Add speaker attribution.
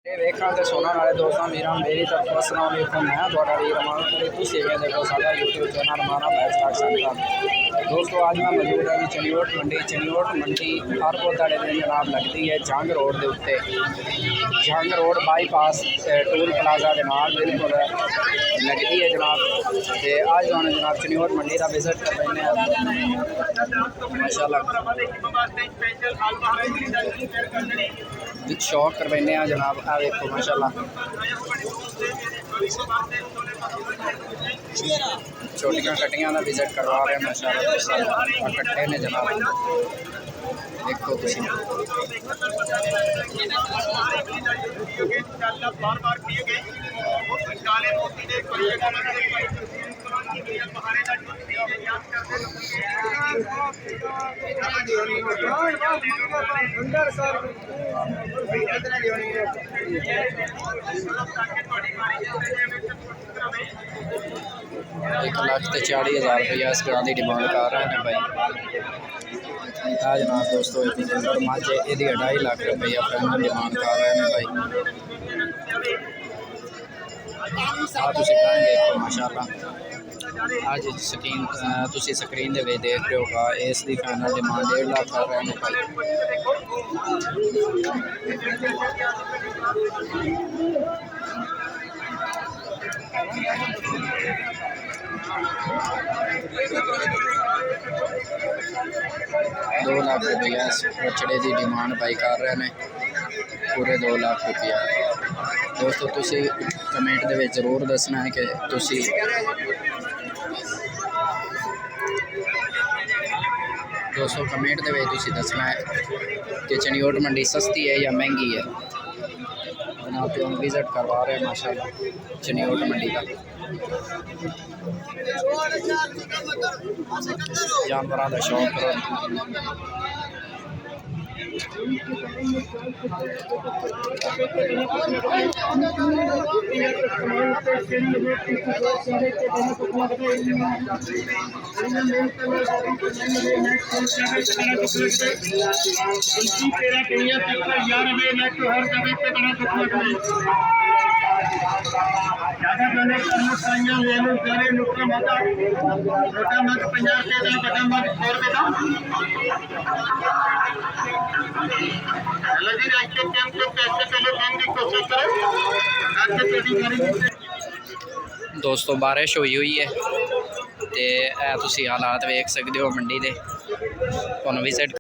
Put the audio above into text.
Speaker 1: वेखा तो सुनने वाले दोस्तों वीर मेरी तरफ अस्सलाम वालेकुम। मैं थोड़ा वीर रमान देखो सारा यूट्यूब चैनल हमारा बैच स्टार्ट सेंटर। दोस्तों आज मैं मौजूद है चनियोट मंडी हर पोताड़े दिन जनाब लगती है जंग रोड के उत्ते, जंग रोड बाईपास टूल प्लाजा के नाल बिल्कुल लगती है जनाब। तो आज हम जनाब चनियोट मंडी का विजिट कर रहे हैं माशाल्लाह, शौक करवाने जनाब। आ देखो माशाल्लाह छोटियां कट्टियां का विजिट करवा रहे हैं माशाल्लाह, कट्टे ने जनाब। देखो तुसी ₹1,40,000 इस ग्रां की डिमांड कर रहे हैं भाई। आ जनाब दोस्तों मझ ये ₹2.5 लाख फाइनल डिमांड कर रहे हैं भाई। देखो माशाल्लाह आज स्क्रीन दे देख रहे हो इसकी फाइनल डिमांड 1.5 लाख कर रहे हैं भाई। ₹2 लाख इस बछड़े की डिमांड भाई कर रहे हैं, पूरे ₹2 लाख। दोस्तों तुसी कमेंट दे विच जरूर दसना है कि तुसी कमेंट दे विच तुसी दसना है कि चनियोट मंडी सस्ती है या महंगी है। जनाब तो हम विजिट करवा रहे हैं माशाल्लाह चनियोट मंडी का। जानवर का शौक करो। दोस्तों बारिश हुई है तो तुसी हालात वेख सकते हो मंडी के। विजिट